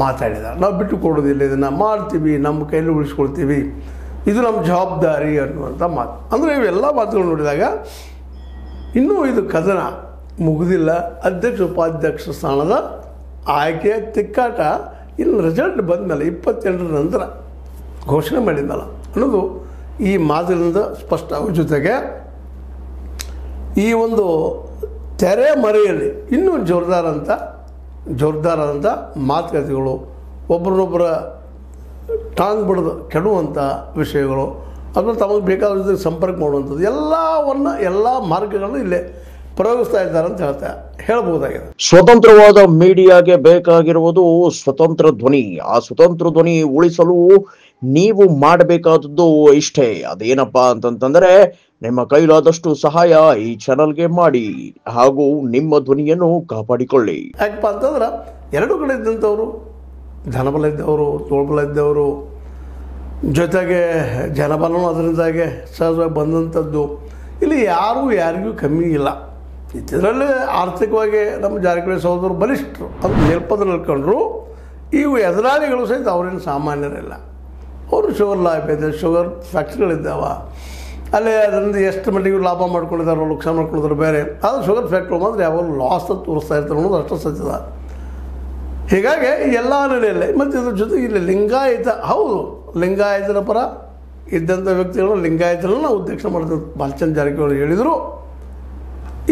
ಮಾತಾಡಿದ್ದಾರೆ. ನಾವು ಬಿಟ್ಟು ಕೊಡೋದಿಲ್ಲ, ಇದನ್ನು ಮಾಡ್ತೀವಿ, ನಮ್ಮ ಕೈಯಲ್ಲಿ ಉಳಿಸ್ಕೊಳ್ತೀವಿ, ಇದು ನಮ್ಮ ಜವಾಬ್ದಾರಿ ಅನ್ನುವಂಥ ಮಾತು. ಅಂದರೆ ಇವೆಲ್ಲ ಮಾತುಗಳು ನೋಡಿದಾಗ ಇನ್ನೂ ಇದು ಕದನ ಮುಗಿದಿಲ್ಲ. ಅಧ್ಯಕ್ಷ ಉಪಾಧ್ಯಕ್ಷ ಸ್ಥಾನದ ಆಯ್ಕೆಯ ತಿಕ್ಕಾಟ ಇನ್ನು ರಿಸಲ್ಟ್ ಬಂದಮೇಲೆ 28ರ ನಂತರ ಘೋಷಣೆ ಮಾಡಿದ್ನಲ್ಲ ಅನ್ನೋದು ಈ ಮಾತಿನಿಂದ ಸ್ಪಷ್ಟ. ಅವ್ರ ಜೊತೆಗೆ ಈ ಒಂದು ತೆರೆ ಮರೆಯಲ್ಲಿ ಇನ್ನೂ ಜೋರ್ದಾರಂಥ ಮಾತುಕತೆಗಳು, ಒಬ್ಬರನ್ನೊಬ್ಬರ ಟಾಂಗ್ ಬಡ್ದು ಕೆಡುವಂಥ ವಿಷಯಗಳು, ಅಥವಾ ತಮಗೆ ಬೇಕಾದ ಜೊತೆಗೆ ಸಂಪರ್ಕ ಮಾಡುವಂಥದ್ದು ಎಲ್ಲ ಮಾರ್ಗಗಳನ್ನು ಇಲ್ಲೇ ಪ್ರಯೋಗಿಸ್ತಾ ಇದ್ದಾರೆ ಅಂತ ಹೇಳ್ಬೋದಾಗಿದೆ. ಸ್ವತಂತ್ರವಾದ ಮೀಡಿಯಾಗೆ ಬೇಕಾಗಿರುವುದು ಸ್ವತಂತ್ರ ಧ್ವನಿ. ಆ ಸ್ವತಂತ್ರ ಧ್ವನಿ ಉಳಿಸಲು ನೀವು ಮಾಡಬೇಕಾದದ್ದು ಇಷ್ಟೇ. ಅದೇನಪ್ಪಾ ಅಂತಂತಂದ್ರೆ ನಿಮ್ಮ ಕೈಲಾದಷ್ಟು ಸಹಾಯ ಈ ಚಾನಲ್ಗೆ ಮಾಡಿ ಹಾಗೂ ನಿಮ್ಮ ಧ್ವನಿಯನ್ನು ಕಾಪಾಡಿಕೊಳ್ಳಿ. ಯಾಕಪ್ಪ ಅಂತಂದ್ರೆ ಎರಡು ಕಡೆ ಇದ್ದಂಥವ್ರು, ಧನಬಲ ಇದ್ದವರು, ತೋಳ್ಬಲ ಇದ್ದವರು, ಜೊತೆಗೆ ಜನಬಲನೂ ಅದರಿಂದಾಗೆ ಸಹಜವಾಗಿ ಬಂದಂಥದ್ದು. ಇಲ್ಲಿ ಯಾರಿಗೂ ಕಮ್ಮಿ ಇಲ್ಲ. ಇದರಲ್ಲಿ ಆರ್ಥಿಕವಾಗಿ ನಮ್ಮ ಜಾರಕಿಹೊಳಿ ಸಹೋದರರು ಬಲಿಷ್ಠರು ಅಂತ ನೆನಪದಲ್ಲಿ ಹೇಳ್ಕೊಂಡ್ರು. ಇವು ಎದುರಾಳಿಗಳು ಸಹಿತ ಅವರೇನು ಸಾಮಾನ್ಯರಿಲ್ಲ. ಅವರು ಶುಗರ್ ಲಾಭ ಇದೆ, ಶುಗರ್ ಫ್ಯಾಕ್ಟ್ರಿಗಳಿದ್ದಾವ, ಅಲ್ಲೇ ಅದರಿಂದ ಎಷ್ಟು ಮಟ್ಟಿಗೆ ಲಾಭ ಮಾಡ್ಕೊಂಡಿದ್ದಾರೋ, ಲಕ್ಷ ಮಾಡ್ಕೊಂಡಿದ್ದಾರೆ ಬೇರೆ. ಆದರೆ ಶುಗರ್ ಫ್ಯಾಕ್ಟ್ರಿ ಮಾತ್ರ ಯಾವಾಗಲೂ ಲಾಸ್ ತೋರಿಸ್ತಾ ಇರ್ತಾರೆ ಅನ್ನೋದು ಅಷ್ಟು ಸತ್ಯದ. ಹೀಗಾಗಿ ಎಲ್ಲ ನಡೆಯಲ್ಲ. ಮತ್ತು ಇದ್ರ ಜೊತೆಗೆ ಇಲ್ಲಿ ಲಿಂಗಾಯತರ ಪರ ಇದ್ದಂಥ ವ್ಯಕ್ತಿಗಳು ಲಿಂಗಾಯತರನ್ನು ನಾವು ಅಧ್ಯಕ್ಷ ಮಾಡ್ತೀವಿ ಬಾಲಚಂದ್ರ ಜಾರಕಿಹೊಳಿ ಹೇಳಿದರು.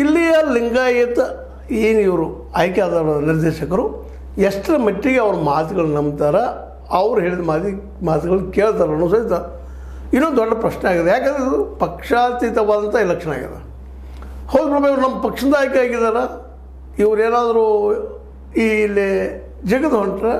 ಇಲ್ಲಿಯ ಲಿಂಗಾಯತ ಏನು ಇವರು ಆಯ್ಕೆ ಆದ ನಿರ್ದೇಶಕರು ಎಷ್ಟರ ಮಟ್ಟಿಗೆ ಅವ್ರ ಮಾತುಗಳು ನಂಬ್ತಾರೆ, ಅವ್ರು ಹೇಳಿದ ಮಾತುಗಳು ಕೇಳ್ತಾರೆ ಅನ್ನೋ ಸಹಿತ ಇನ್ನೊಂದು ದೊಡ್ಡ ಪ್ರಶ್ನೆ ಆಗಿದೆ. ಯಾಕಂದರೆ ಇದು ಪಕ್ಷಾತೀತವಾದಂಥ ಎಲೆಕ್ಷನ್ ಆಗಿದೆ. ಹೌದು ಪ್ರಭು, ಇವರು ನಮ್ಮ ಪಕ್ಷದ ಆಯ್ಕೆ ಆಗಿದ್ದಾರೆ, ಇವರೇನಾದರೂ ಇಲ್ಲಿ ಜಗದ ಹೊಂಟ್ರೆ